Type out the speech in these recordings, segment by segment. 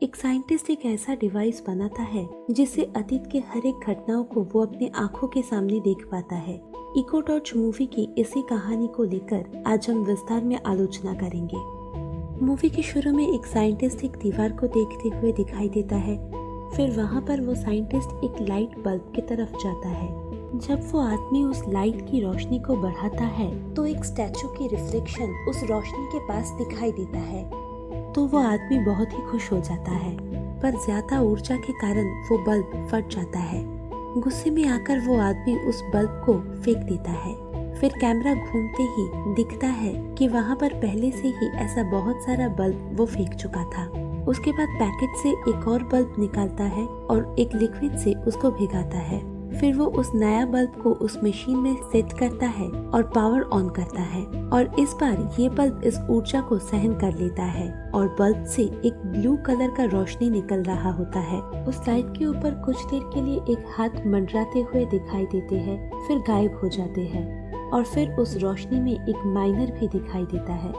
एक साइंटिस्ट एक ऐसा डिवाइस बनाता है जिससे अतीत के हर एक घटनाओं को वो अपने आंखों के सामने देख पाता है। इको टॉर्च मूवी की इसी कहानी को लेकर आज हम विस्तार में आलोचना करेंगे। मूवी के शुरू में एक साइंटिस्ट एक दीवार को देखते हुए दिखाई देता है। फिर वहाँ पर वो साइंटिस्ट एक लाइट बल्ब की तरफ जाता है। जब वो आदमी उस लाइट की रोशनी को बढ़ाता है तो एक स्टैचू की रिफ्लेक्शन उस रोशनी के पास दिखाई देता है। तो वो आदमी बहुत ही खुश हो जाता है, पर ज्यादा ऊर्जा के कारण वो बल्ब फट जाता है। गुस्से में आकर वो आदमी उस बल्ब को फेंक देता है। फिर कैमरा घूमते ही दिखता है कि वहाँ पर पहले से ही ऐसा बहुत सारा बल्ब वो फेंक चुका था। उसके बाद पैकेट से एक और बल्ब निकालता है और एक लिक्विड से उसको भिगाता है। फिर वो उस नया बल्ब को उस मशीन में सेट करता है और पावर ऑन करता है और इस बार ये बल्ब इस ऊर्जा को सहन कर लेता है और बल्ब से एक ब्लू कलर का रोशनी निकल रहा होता है। उस लाइट के ऊपर कुछ देर के लिए एक हाथ मंडराते हुए दिखाई देते हैं, फिर गायब हो जाते हैं और फिर उस रोशनी में एक माइनर भी दिखाई देता है।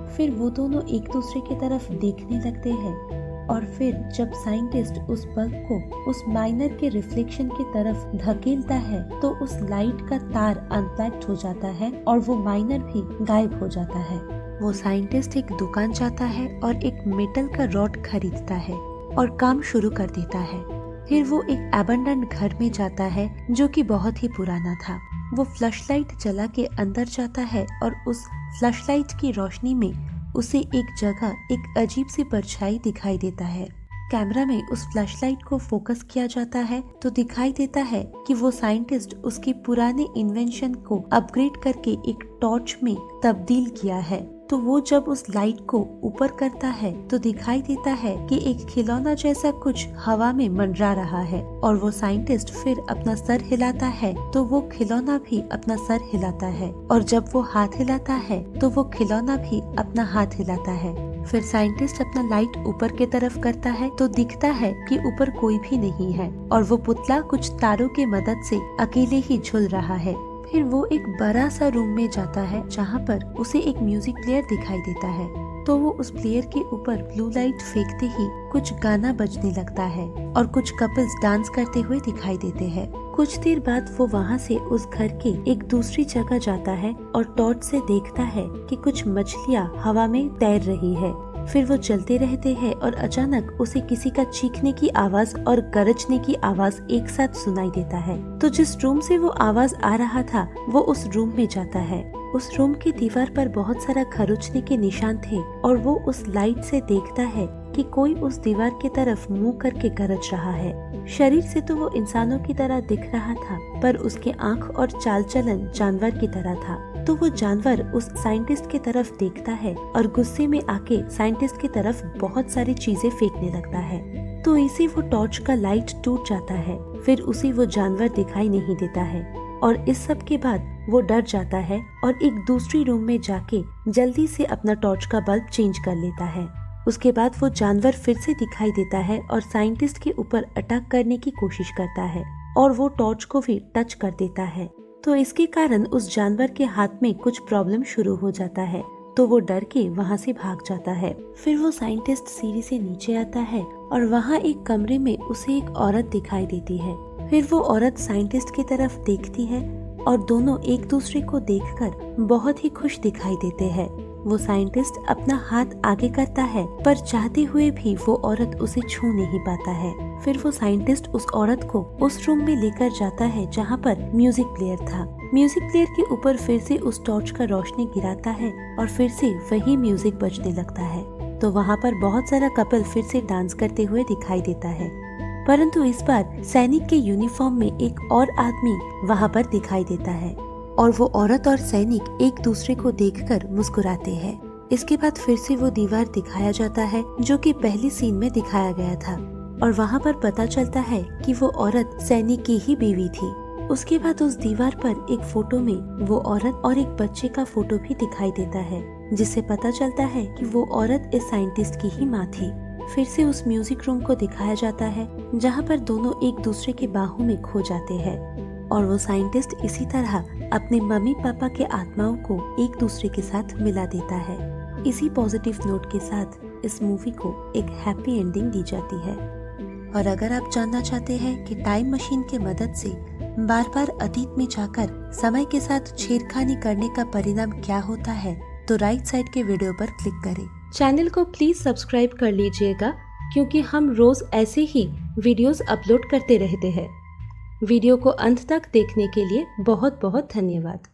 फिर वो दोनों एक दूसरे की तरफ देखने लगते हैं और फिर जब साइंटिस्ट उस बल्ब को उस माइनर के रिफ्लेक्शन की तरफ धकेलता है तो उस लाइट का तार अनप्लग्ड हो जाता है और वो माइनर भी गायब हो जाता है। वो साइंटिस्ट एक दुकान जाता है और एक मेटल का रॉड खरीदता है और काम शुरू कर देता है। फिर वो एक एबंडन्ड घर में जाता है जो कि बहुत ही पुराना था। वो फ्लैशलाइट जला के अंदर जाता है और उस फ्लैशलाइट की रोशनी में उसे एक जगह एक अजीब सी परछाई दिखाई देता है। कैमरा में उस फ्लैशलाइट को फोकस किया जाता है तो दिखाई देता है कि वो साइंटिस्ट उसके पुराने इन्वेंशन को अपग्रेड करके एक टॉर्च में तब्दील किया है। तो वो जब उस लाइट को ऊपर करता है तो दिखाई देता है कि एक खिलौना जैसा कुछ हवा में मंडरा रहा है और वो साइंटिस्ट फिर अपना सर हिलाता है तो वो खिलौना भी अपना सर हिलाता है और जब वो हाथ हिलाता है तो वो खिलौना भी अपना हाथ हिलाता है। फिर साइंटिस्ट अपना लाइट ऊपर की तरफ करता है तो दिखता है कि ऊपर कोई भी नहीं है और वो पुतला कुछ तारों के मदद से अकेले ही झूल रहा है। फिर वो एक बड़ा सा रूम में जाता है जहाँ पर उसे एक म्यूजिक प्लेयर दिखाई देता है। तो वो उस प्लेयर के ऊपर ब्लू लाइट फेंकते ही कुछ गाना बजने लगता है और कुछ कपल्स डांस करते हुए दिखाई देते हैं। कुछ देर बाद वो वहाँ से उस घर के एक दूसरी जगह जाता है और टॉर्च से देखता है कि कुछ मछलियाँ हवा में तैर रही है। फिर वो चलते रहते हैं और अचानक उसे किसी का चीखने की आवाज और गरजने की आवाज एक साथ सुनाई देता है। तो जिस रूम से वो आवाज आ रहा था वो उस रूम में जाता है। उस रूम की दीवार पर बहुत सारा खरोचने के निशान थे और वो उस लाइट से देखता है कि कोई उस दीवार की तरफ मुंह करके गरज रहा है। शरीर से तो वो इंसानों की तरह दिख रहा था पर उसके आंख और चाल चलन जानवर की तरह था। तो वो जानवर उस साइंटिस्ट की तरफ देखता है और गुस्से में आके साइंटिस्ट की तरफ बहुत सारी चीजें फेंकने लगता है। तो इसे वो टॉर्च का लाइट टूट जाता है। फिर उसे वो जानवर दिखाई नहीं देता है और इस सब के बाद वो डर जाता है और एक दूसरी रूम में जाके जल्दी से अपना टॉर्च का बल्ब चेंज कर लेता है। उसके बाद वो जानवर फिर से दिखाई देता है और साइंटिस्ट के ऊपर अटैक करने की कोशिश करता है और वो टॉर्च को भी टच कर देता है। तो इसके कारण उस जानवर के हाथ में कुछ प्रॉब्लम शुरू हो जाता है तो वो डर के वहाँ से भाग जाता है। फिर वो साइंटिस्ट सीढ़ी से नीचे आता है और वहाँ एक कमरे में उसे एक औरत दिखाई देती है। फिर वो औरत साइंटिस्ट की तरफ देखती है और दोनों एक दूसरे को देखकर बहुत ही खुश दिखाई देते हैं। वो साइंटिस्ट अपना हाथ आगे करता है पर चाहते हुए भी वो औरत उसे छू नहीं पाता है। फिर वो साइंटिस्ट उस औरत को उस रूम में लेकर जाता है जहाँ पर म्यूजिक प्लेयर था। म्यूजिक प्लेयर के ऊपर फिर से उस टॉर्च का रोशनी गिराता है और फिर से वही म्यूजिक बजने लगता है। तो वहाँ पर बहुत सारा कपल फिर से डांस करते हुए दिखाई देता है, परंतु इस बार सैनिक के यूनिफॉर्म में एक और आदमी वहाँ पर दिखाई देता है और वो औरत और सैनिक एक दूसरे को देखकर मुस्कुराते हैं। इसके बाद फिर से वो दीवार दिखाया जाता है जो कि पहली सीन में दिखाया गया था और वहाँ पर पता चलता है कि वो औरत सैनिक की ही बीवी थी। उसके बाद उस दीवार पर एक फोटो में वो औरत और एक बच्चे का फोटो भी दिखाई देता है जिससे पता चलता है कि वो औरत इस साइंटिस्ट की ही माँ थी। फिर से उस म्यूजिक रूम को दिखाया जाता है जहाँ पर दोनों एक दूसरे के बाहों में खो जाते हैं और वो साइंटिस्ट इसी तरह अपने मम्मी पापा के आत्माओं को एक दूसरे के साथ मिला देता है। इसी पॉजिटिव नोट के साथ इस मूवी को एक हैप्पी एंडिंग दी जाती है। और अगर आप जानना चाहते हैं कि टाइम मशीन की मदद से बार बार अतीत में जाकर समय के साथ छेड़खानी करने का परिणाम क्या होता है, तो राइट साइड के वीडियो पर क्लिक करें। चैनल को प्लीज सब्सक्राइब कर लीजिएगा, क्योंकि हम रोज ऐसे ही वीडियोस अपलोड करते रहते हैं। वीडियो को अंत तक देखने के लिए बहुत बहुत धन्यवाद।